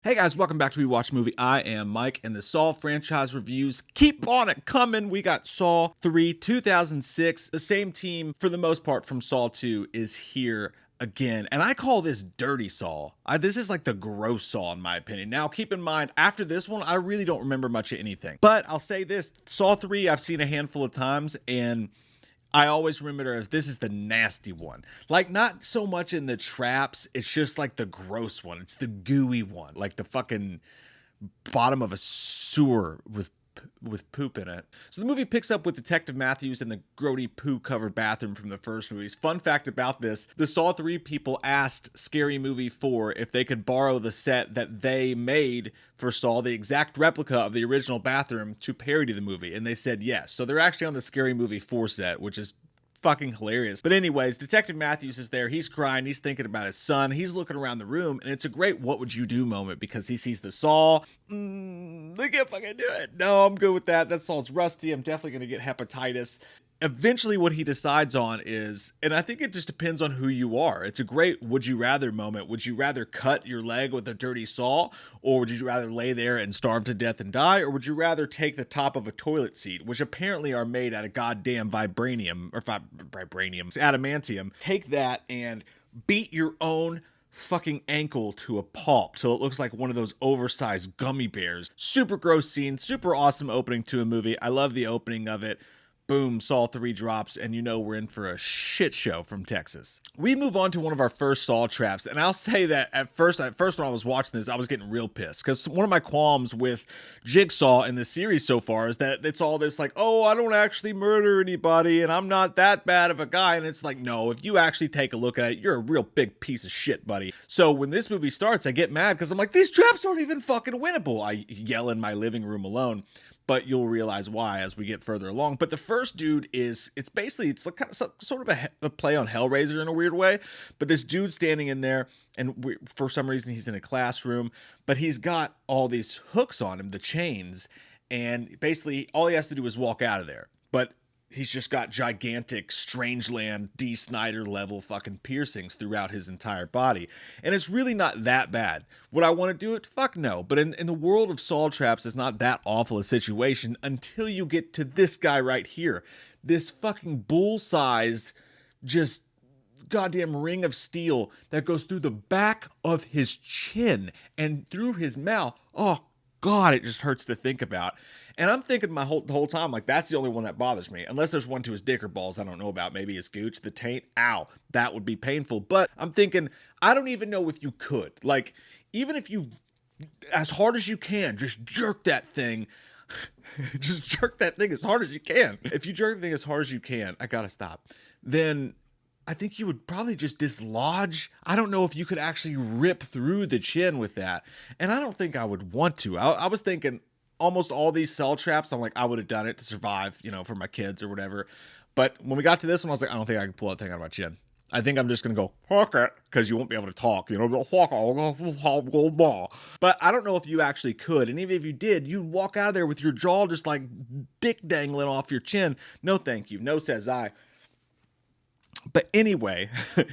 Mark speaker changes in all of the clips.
Speaker 1: Hey guys, welcome back to We Watch Movie. I am Mike, and the Saw franchise reviews keep on it coming. We got Saw 3, 2006. The same team, for the most part, from Saw 2 is here again. And I call this Dirty Saw. This is like the gross Saw, in my opinion. Now, keep in mind, after this one, I really don't remember much of anything. But I'll say this, Saw 3, I've seen a handful of times, and I always remember if this is the nasty one. Like, not so much in the traps, it's just like the gross one. It's the gooey one, like the fucking bottom of a sewer with poop in it. So the movie picks up with Detective Matthews in the grody poo-covered bathroom from the first movies. Fun fact about this, the Saw 3 people asked Scary Movie 4 if they could borrow the set that they made for Saw, the exact replica of the original bathroom, to parody the movie, and they said yes. So they're actually on the Scary Movie 4 set, which is fucking hilarious. But anyways, Detective Matthews is there. He's crying. He's thinking about his son. He's looking around the room, and it's a great what would you do moment because he sees the saw. They can't fucking do it. No, I'm good with that. That saw's rusty. I'm definitely going to get hepatitis. Eventually what he decides on is, and I think it just depends on who you are. It's a great would you rather moment. Would you rather cut your leg with a dirty saw, or would you rather lay there and starve to death and die, or would you rather take the top of a toilet seat, which apparently are made out of goddamn vibranium, or vibranium, adamantium. Take that and beat your own fucking ankle to a pulp till it looks like one of those oversized gummy bears. Super gross scene, super awesome opening to a movie. I love the opening of it. Boom, Saw 3 drops, and you know we're in for a shit show from Texas. We move on to one of our first Saw traps, and I'll say that at first when I was watching this, I was getting real pissed, because one of my qualms with Jigsaw in the series so far is that it's all this like, oh, I don't actually murder anybody, and I'm not that bad of a guy, and it's like, no, if you actually take a look at it, you're a real big piece of shit, buddy. So when this movie starts, I get mad, because I'm like, these traps aren't even fucking winnable. I yell in my living room alone. But you'll realize why as we get further along. But the first dude is, it's like kind of sort of a play on Hellraiser in a weird way. But this dude standing in there, and for some reason he's in a classroom, but he's got all these hooks on him, the chains, and basically all he has to do is walk out of there. But he's just got gigantic Strangeland D. Snyder level fucking piercings throughout his entire body. And it's really not that bad. Would I want to do it? Fuck no. But in the world of Saw traps, it's not that awful a situation until you get to this guy right here. This fucking bull-sized, just goddamn ring of steel that goes through the back of his chin and through his mouth. Oh, God, it just hurts to think about. And I'm thinking the whole time, like, that's the only one that bothers me. Unless there's one to his dick or balls I don't know about. Maybe his gooch, the taint. Ow, that would be painful. But I'm thinking, I don't even know if you could. Like, even if you, as hard as you can, just jerk that thing. Just jerk that thing as hard as you can. If you jerk the thing as hard as you can, I gotta stop. Then I think you would probably just dislodge. I don't know if you could actually rip through the chin with that. And I don't think I would want to. I was thinking almost all these cell traps, I'm like, I would have done it to survive, for my kids or whatever. But when we got to this one, I was like, I don't think I can pull that thing out of my chin. I think I'm just going to go, fuck it, because you won't be able to talk, But I don't know if you actually could. And even if you did, you'd walk out of there with your jaw just like dick dangling off your chin. No, thank you. No, says I. But anyway,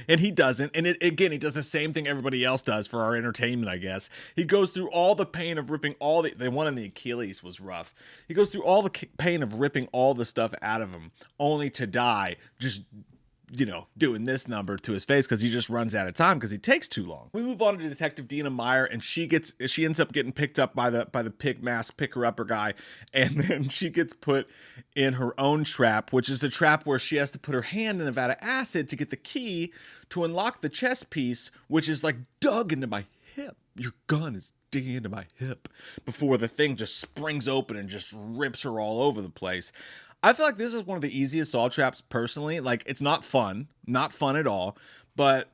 Speaker 1: and he doesn't. And he does the same thing everybody else does for our entertainment, I guess. He goes through all the pain of ripping all the one in the Achilles was rough. He goes through all the pain of ripping all the stuff out of him, only to die just, doing this number to his face because he just runs out of time because he takes too long. We move on to Detective Dina Meyer, and she ends up getting picked up by the pig mask picker-upper guy, and then she gets put in her own trap, which is a trap where she has to put her hand in a vat of acid to get the key to unlock the chest piece, which is like dug into my hip. Your gun is digging into my hip before the thing just springs open and just rips her all over the place. I feel like this is one of the easiest Saw traps personally. Like, it's not fun at all, but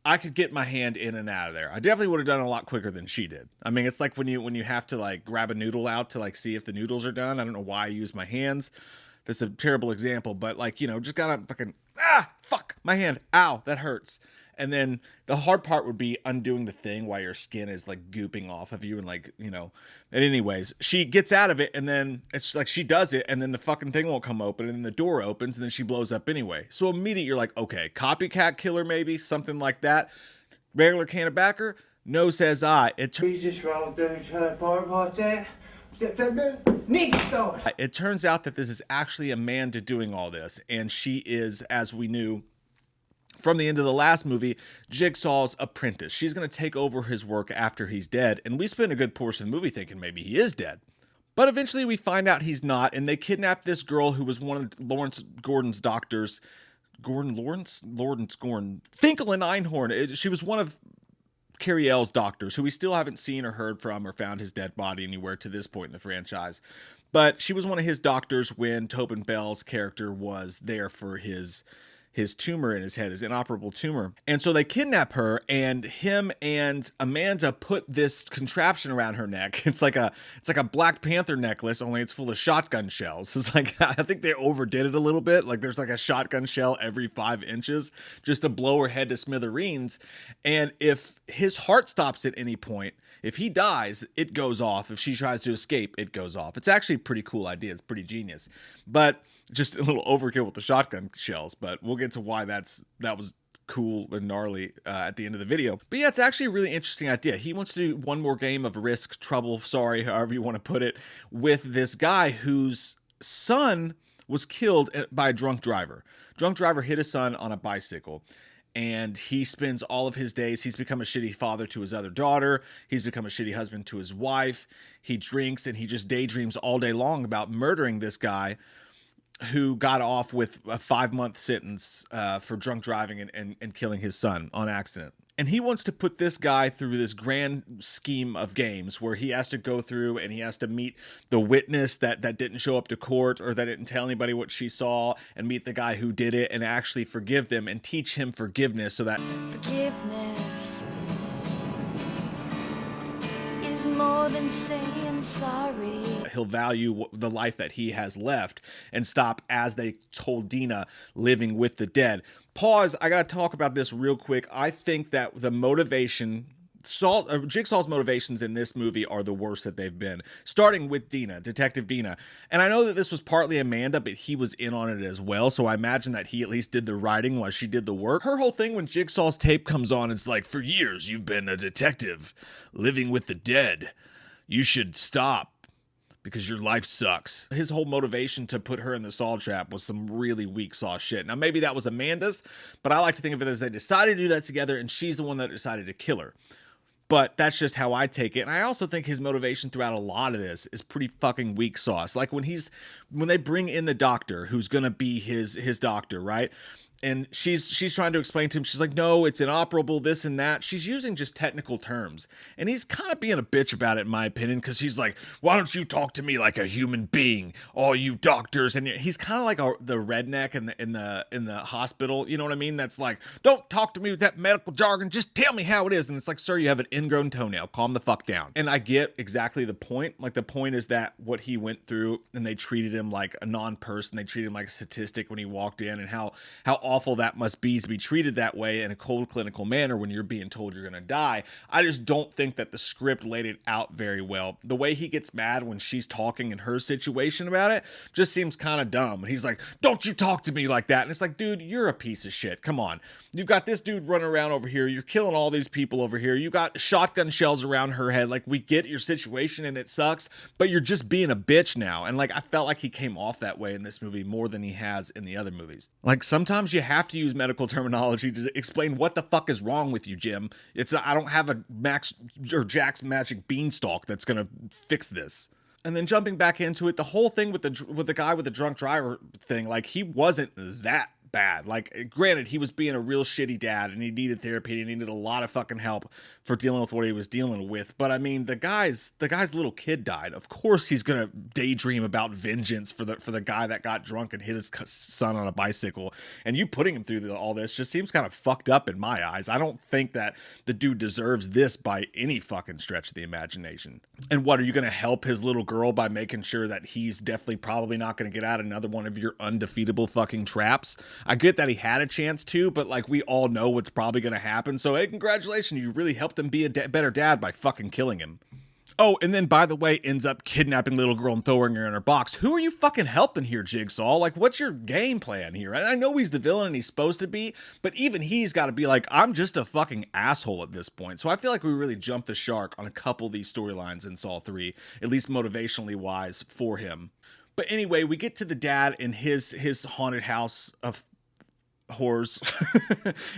Speaker 1: I could get my hand in and out of there. I definitely would have done it a lot quicker than she did. I mean, it's like when you have to like grab a noodle out to like see if the noodles are done. I don't know why I use my hands. That's a terrible example, but like, just gotta fucking, fuck my hand. Ow, that hurts. And then the hard part would be undoing the thing while your skin is like gooping off of you and like, and anyways, she gets out of it and then it's like she does it and then the fucking thing won't come open and then the door opens and then she blows up anyway. So immediately you're like, okay, copycat killer maybe, something like that. Regular can of backer, No, says I.
Speaker 2: We just rolled through to a party.
Speaker 1: It turns out that this is actually Amanda doing all this, and she is, as we knew from the end of the last movie, Jigsaw's apprentice. She's going to take over his work after he's dead, and we spend a good portion of the movie thinking maybe he is dead. But eventually we find out he's not, and they kidnap this girl who was one of Lawrence Gordon's doctors. Lawrence Gordon. Finkel and Einhorn. She was one of Carrie L's doctors, who we still haven't seen or heard from or found his dead body anywhere to this point in the franchise. But she was one of his doctors when Tobin Bell's character was there for his tumor in his head, his inoperable tumor. And so they kidnap her, and him and Amanda put this contraption around her neck. It's like a Black Panther necklace, only it's full of shotgun shells. It's like, I think they overdid it a little bit. Like there's like a shotgun shell every 5 inches just to blow her head to smithereens. And if his heart stops at any point, if he dies, it goes off. If she tries to escape, it goes off. It's actually a pretty cool idea. It's pretty genius. But just a little overkill with the shotgun shells, but we'll get to why that was cool and gnarly at the end of the video. But yeah, it's actually a really interesting idea. He wants to do one more game of risk, trouble, sorry, however you want to put it, with this guy whose son was killed by a drunk driver. Drunk driver hit his son on a bicycle. And he spends all of his days, he's become a shitty father to his other daughter. He's become a shitty husband to his wife. He drinks and he just daydreams all day long about murdering this guy who got off with a 5-month sentence for drunk driving and killing his son on accident. And he wants to put this guy through this grand scheme of games where he has to go through and he has to meet the witness that didn't show up to court or that didn't tell anybody what she saw, and meet the guy who did it and actually forgive them and teach him forgiveness so that
Speaker 3: forgiveness is more than saying sorry.
Speaker 1: He'll value the life that he has left and stop, as they told Dina, living with the dead. Pause. I got to talk about this real quick. I think that the motivation, Jigsaw's motivations in this movie are the worst that they've been, starting with Dina, Detective Dina. And I know that this was partly Amanda, but he was in on it as well, so I imagine that he at least did the writing while she did the work. Her whole thing when Jigsaw's tape comes on is like, for years you've been a detective living with the dead. You should stop because your life sucks. His whole motivation to put her in the Saw trap was some really weak Saw shit. Now, maybe that was Amanda's, but I like to think of it as they decided to do that together, and she's the one that decided to kill her. But that's just how I take it. And I also think his motivation throughout a lot of this is pretty fucking weak sauce. Like when they bring in the doctor who's gonna be his doctor, right? And she's trying to explain to him, she's like, no, it's inoperable, this and that. She's using just technical terms. And he's kind of being a bitch about it, in my opinion, because he's like, why don't you talk to me like a human being, all you doctors? And he's kind of like the redneck in the hospital, you know what I mean? That's like, don't talk to me with that medical jargon, just tell me how it is. And it's like, sir, you have an ingrown toenail, calm the fuck down. And I get exactly the point. Like the point is that what he went through, and they treated him like a non-person. They treated him like a statistic when he walked in, and how awful that must be to be treated that way in a cold clinical manner when you're being told you're gonna die. I just don't think that the script laid it out very well. The way he gets mad when she's talking in her situation about it just seems kind of dumb. And he's like, don't you talk to me like that. And it's like, dude, you're a piece of shit. Come on. You've got this dude running around over here. You're killing all these people over here. You got shotgun shells around her head. Like, we get your situation and it sucks, but you're just being a bitch now. And like, I felt like he came off that way in this movie more than he has in the other movies. Like, sometimes you have to use medical terminology to explain what the fuck is wrong with you, Jim. I don't have a Max or Jack's magic beanstalk that's gonna fix this. And then jumping back into it, the whole thing with the guy with the drunk driver thing, like, he wasn't that bad. Like, granted, he was being a real shitty dad and he needed therapy and he needed a lot of fucking help for dealing with what he was dealing with. But I mean, the guy's little kid died. Of course he's gonna daydream about vengeance for the guy that got drunk and hit his son on a bicycle. And you putting him through all this just seems kind of fucked up in my eyes. I don't think that the dude deserves this by any fucking stretch of the imagination. And what, are you gonna help his little girl by making sure that he's definitely probably not gonna get out another one of your undefeatable fucking traps? I get that he had a chance to, but like, we all know what's probably going to happen. So, hey, congratulations. You really helped him be a better dad by fucking killing him. Oh, and then, by the way, ends up kidnapping little girl and throwing her in her box. Who are you fucking helping here, Jigsaw? Like, what's your game plan here? And I know he's the villain and he's supposed to be, but even he's got to be like, I'm just a fucking asshole at this point. So I feel like we really jumped the shark on a couple of these storylines in Saw 3, at least motivationally wise for him. But anyway, we get to the dad in his haunted house of horrors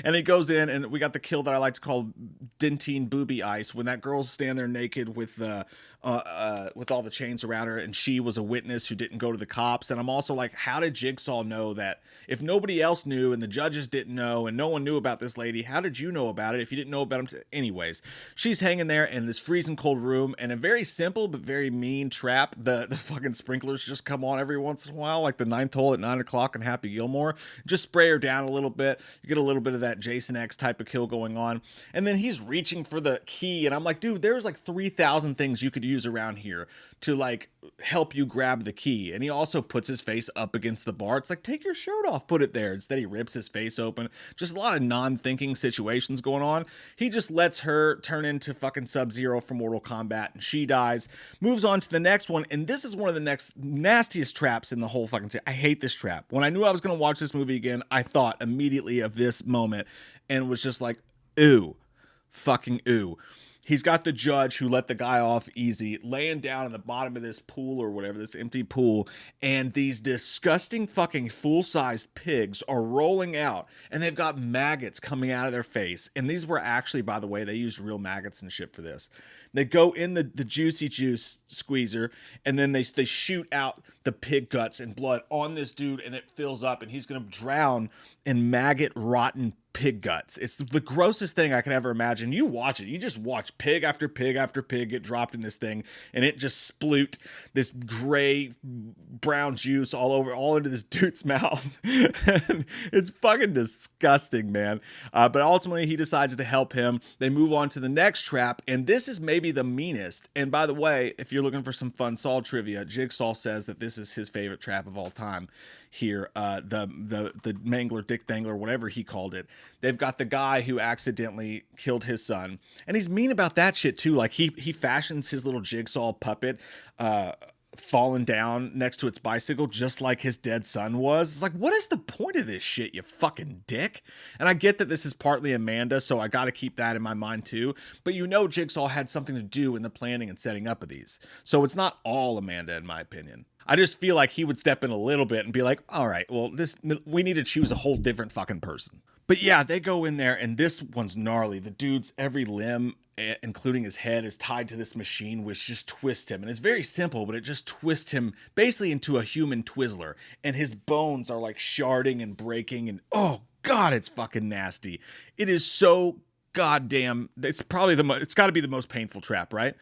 Speaker 1: and he goes in, and we got the kill that I like to call Dentine Booby Ice, when that girl's standing there naked with all the chains around her, and she was a witness who didn't go to the cops. And I'm also like, how did Jigsaw know that? If nobody else knew and the judges didn't know and no one knew about this lady, how did you know about it if you didn't know about him? Anyways, she's hanging there in this freezing cold room, and a very simple but very mean trap. The fucking sprinklers just come on every once in a while, like the ninth hole at 9 o'clock in Happy Gilmore. Just spray her down a little bit. You get a little bit of that Jason X type of kill going on. And then he's reaching for the key, and I'm like, dude, there's like 3,000 things you could use around here to like help you grab the key. And he also puts his face up against the bar. It's like, take your shirt off, put it there. Instead, he rips his face open. Just a lot of non-thinking situations going on. He just lets her turn into fucking Sub-Zero from Mortal Kombat, and she dies. Moves on to the next one, and this is one of the next nastiest traps in the whole fucking series. I hate this trap. When I knew I was going to watch this movie again, I thought immediately of this moment and was just like, ooh, fucking ooh. He's got the judge who let the guy off easy laying down in the bottom of this pool or whatever, this empty pool, and these disgusting fucking full-sized pigs are rolling out, and they've got maggots coming out of their face. And these were actually, by the way, they used real maggots and shit for this. They go in the juicy juice squeezer, and then they shoot out the pig guts and blood on this dude, and it fills up, and he's going to drown in maggot rotten pig guts. It's the grossest thing I can ever imagine. You watch it. You just watch pig after pig after pig get dropped in this thing, and it just sploot this gray brown juice all into this dude's mouth. And it's fucking disgusting, man. But ultimately, he decides to help him. They move on to the next trap, and this is maybe the meanest. And by the way, if you're looking for some fun Saw trivia, Jigsaw says that this is his favorite trap of all time. Here, the Mangler, Dick Dangler, whatever he called it. They've got the guy who accidentally killed his son, and he's mean about that shit too. Like he fashions his little jigsaw puppet falling down next to its bicycle just like his dead son was. It's like, what is the point of this shit, you fucking dick? And I get that this is partly Amanda, so I got to keep that in my mind too. But you know, Jigsaw had something to do in the planning and setting up of these, so it's not all Amanda in my opinion. I just feel like he would step in a little bit and be like, all right, well, we need to choose a whole different fucking person. But yeah, they go in there, and this one's gnarly. The dude's every limb, including his head, is tied to this machine, which just twists him. And it's very simple, but it just twists him basically into a human Twizzler. And his bones are like sharding and breaking, and oh God, it's fucking nasty. It is so goddamn, it's probably it's gotta be the most painful trap, right?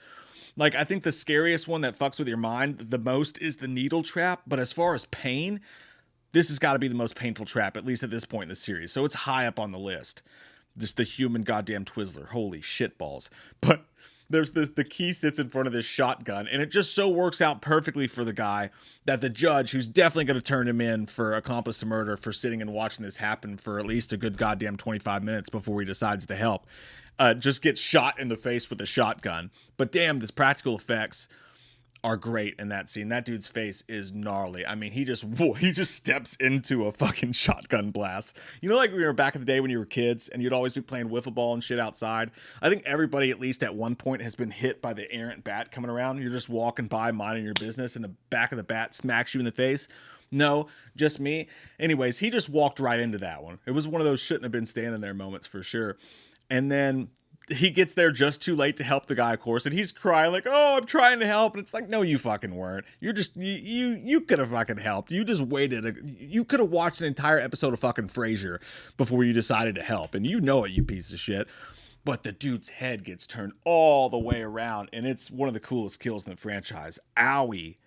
Speaker 1: Like, I think the scariest one that fucks with your mind the most is the needle trap. But as far as pain, this has got to be the most painful trap, at least at this point in the series. So it's high up on the list. Just the human goddamn Twizzler. Holy shit balls. But there's the key sits in front of this shotgun, and it just so works out perfectly for the guy that the judge, who's definitely going to turn him in for accomplice to murder for sitting and watching this happen for at least a good goddamn 25 minutes before he decides to help, just gets shot in the face with a shotgun. But damn, the practical effects are great in that scene. That dude's face is gnarly. I mean, he just steps into a fucking shotgun blast. You know, like we were back in the day when you were kids and you'd always be playing wiffle ball and shit outside. I think everybody at least at one point has been hit by the errant bat coming around. You're just walking by minding your business and the back of the bat smacks you in the face. No, just me. Anyways, he just walked right into that one. It was one of those shouldn't have been standing there moments for sure. And then he gets there just too late to help the guy, of course, and he's crying like, oh, I'm trying to help. And it's like, no, you fucking weren't. You're just, you could have fucking helped. You just waited. You could have watched an entire episode of fucking Frasier before you decided to help. And you know it, you piece of shit. But the dude's head gets turned all the way around, and it's one of the coolest kills in the franchise. Owie.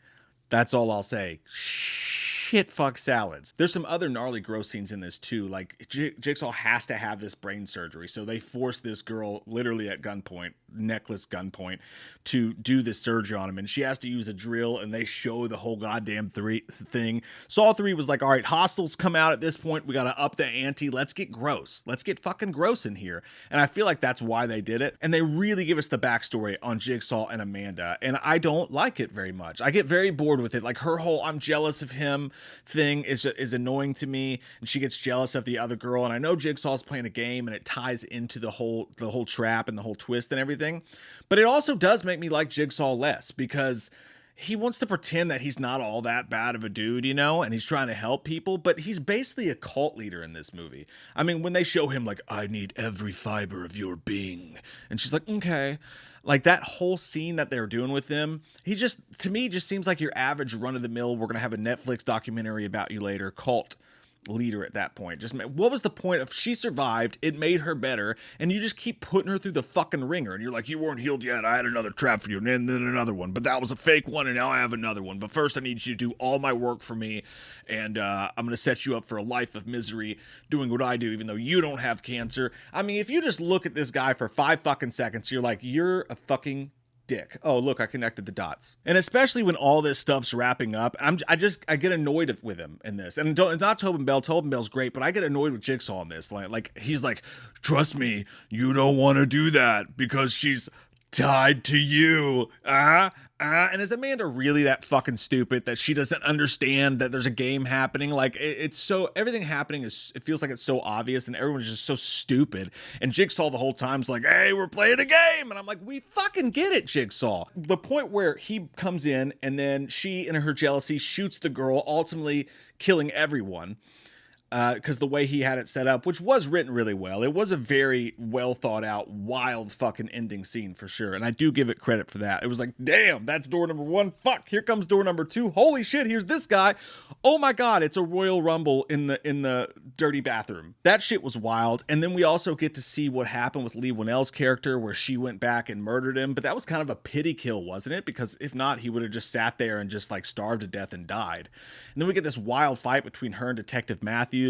Speaker 1: That's all I'll say. Shit. shit fuck salads. There's some other gnarly gross scenes in this too. Like Jigsaw has to have this brain surgery, so they force this girl literally at gunpoint, necklace gunpoint, to do this surgery on him, and she has to use a drill, and they show the whole goddamn thing. Saw 3 was like, all right, Hostel's come out at this point, we gotta up the ante, let's get gross, let's get fucking gross in here. And I feel like that's why they did it, and they really give us the backstory on Jigsaw and Amanda, and I don't like it very much. I get very bored with it. Like, her whole "I'm jealous of him" thing is annoying to me, and she gets jealous of the other girl, and I know Jigsaw's playing a game, and it ties into the whole trap and the whole twist and everything, but it also does make me like Jigsaw less, because he wants to pretend that he's not all that bad of a dude, you know, and he's trying to help people, but he's basically a cult leader in this movie. I mean, when they show him like, "I need every fiber of your being," and she's like, "Okay." Like, that whole scene that they're doing with them, he just, to me, just seems like your average run-of-the-mill, we're gonna have a Netflix documentary about you later cult leader at that point. Just, what was the point of, she survived, it made her better, and you just keep putting her through the fucking ringer, and you're like, "You weren't healed yet, I had another trap for you, and then another one, but that was a fake one, and now I have another one, but first I need you to do all my work for me, and I'm gonna set you up for a life of misery doing what I do, even though you don't have cancer." I mean, if you just look at this guy for 5 fucking seconds, you're like, you're a fucking dick. Oh, look, I connected the dots. And especially when all this stuff's wrapping up, I get annoyed with him in this. And not Tobin Bell. Tobin Bell's great, but I get annoyed with Jigsaw in this. Like he's like, "Trust me, you don't want to do that because she's tied to you." And is Amanda really that fucking stupid that she doesn't understand that there's a game happening? Like, it's so, everything happening is, it feels like it's so obvious, and everyone's just so stupid. And Jigsaw the whole time's like, "Hey, we're playing a game." And I'm like, we fucking get it, Jigsaw. The point where he comes in and then she, in her jealousy, shoots the girl, ultimately killing everyone. Because the way he had it set up, which was written really well, it was a very well thought out, wild fucking ending scene for sure. And I do give it credit for that. It was like, damn, that's door number 1. Fuck, here comes door number 2. Holy shit, here's this guy. Oh my God, it's a Royal Rumble in the dirty bathroom. That shit was wild. And then we also get to see what happened with Lee Winnell's character, where she went back and murdered him. But that was kind of a pity kill, wasn't it? Because if not, he would have just sat there and just like starved to death and died. And then we get this wild fight between her and Detective Matthews,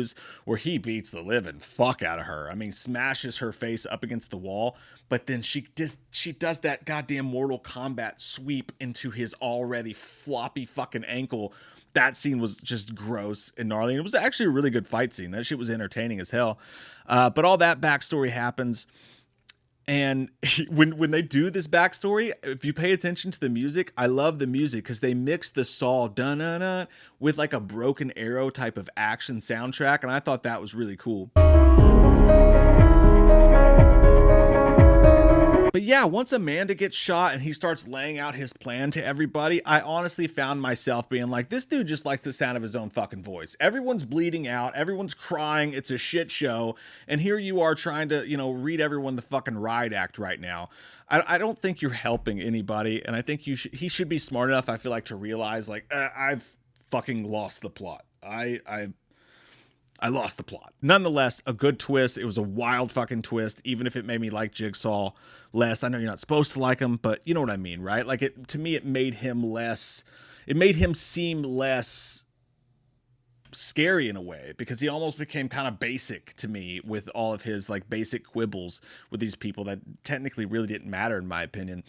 Speaker 1: where he beats the living fuck out of her. I mean, smashes her face up against the wall, but then she does that goddamn Mortal Kombat sweep into his already floppy fucking ankle. That scene was just gross and gnarly. And it was actually a really good fight scene. That shit was entertaining as hell. But all that backstory happens. And when they do this backstory, if you pay attention to the music, I love the music because they mix the Saw dun-dun-dun with like a Broken Arrow type of action soundtrack, and I thought that was really cool. But yeah, once Amanda gets shot and he starts laying out his plan to everybody, I honestly found myself being like, this dude just likes the sound of his own fucking voice. Everyone's bleeding out. Everyone's crying. It's a shit show. And here you are trying to, you know, read everyone the fucking riot act right now. I don't think you're helping anybody. And I think he should be smart enough, I feel like, to realize, like, I've fucking lost the plot. I lost the plot. Nonetheless, a good twist. It was a wild fucking twist, even if it made me like Jigsaw less. I know you're not supposed to like him, but you know what I mean, right? Like, to me, it made him seem less scary in a way, because he almost became kind of basic to me with all of his like basic quibbles with these people that technically really didn't matter in my opinion.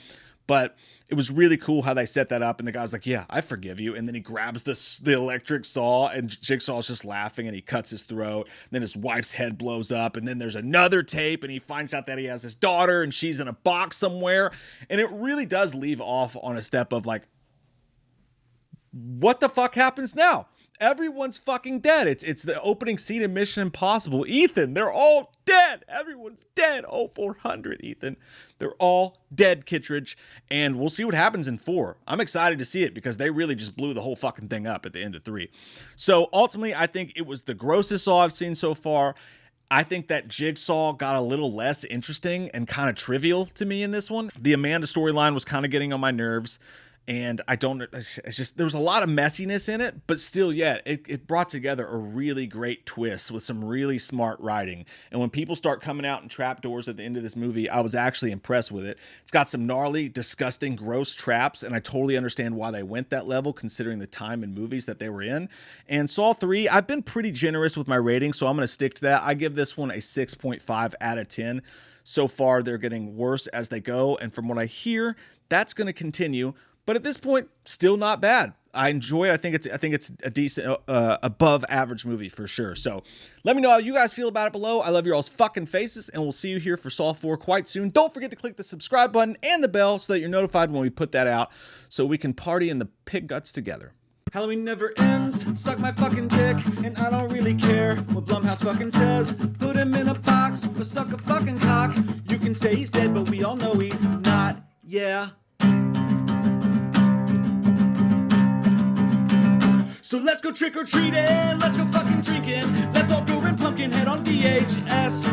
Speaker 1: But it was really cool how they set that up, and the guy's like, "Yeah, I forgive you," and then he grabs the electric saw, and Jigsaw's just laughing, and he cuts his throat. Then his wife's head blows up, and then there's another tape, and he finds out that he has his daughter, and she's in a box somewhere, and it really does leave off on a step of like, what the fuck happens now? Everyone's fucking dead. It's the opening scene of Mission Impossible. Ethan, they're all dead. Everyone's dead. Oh, 400, Ethan. They're all dead, Kittredge. And we'll see what happens in 4. I'm excited to see it because they really just blew the whole fucking thing up at the end of 3. So ultimately, I think it was the grossest Saw I've seen so far. I think that Jigsaw got a little less interesting and kind of trivial to me in this one. The Amanda storyline was kind of getting on my nerves. And it's just, there was a lot of messiness in it, but still, yeah, it brought together a really great twist with some really smart writing. And when people start coming out in trapdoors at the end of this movie, I was actually impressed with it. It's got some gnarly, disgusting, gross traps, and I totally understand why they went that level considering the time and movies that they were in. And Saw 3, I've been pretty generous with my rating, so I'm going to stick to that. I give this one a 6.5 out of 10. So far, they're getting worse as they go, and from what I hear, that's going to continue. But at this point, still not bad. I enjoy it. I think it's a decent, above average movie for sure. So let me know how you guys feel about it below. I love your all's fucking faces, and we'll see you here for Saw 4 quite soon. Don't forget to click the subscribe button and the bell so that you're notified when we put that out, so we can party in the pig guts together. Halloween never ends, suck my fucking dick, and I don't really care what Blumhouse fucking says. Put him in a box or suck a fucking cock. You can say he's dead, but we all know he's not. Yeah. So let's go trick-or-treating, let's go fucking drinking, let's all go rent Pumpkinhead on VHS.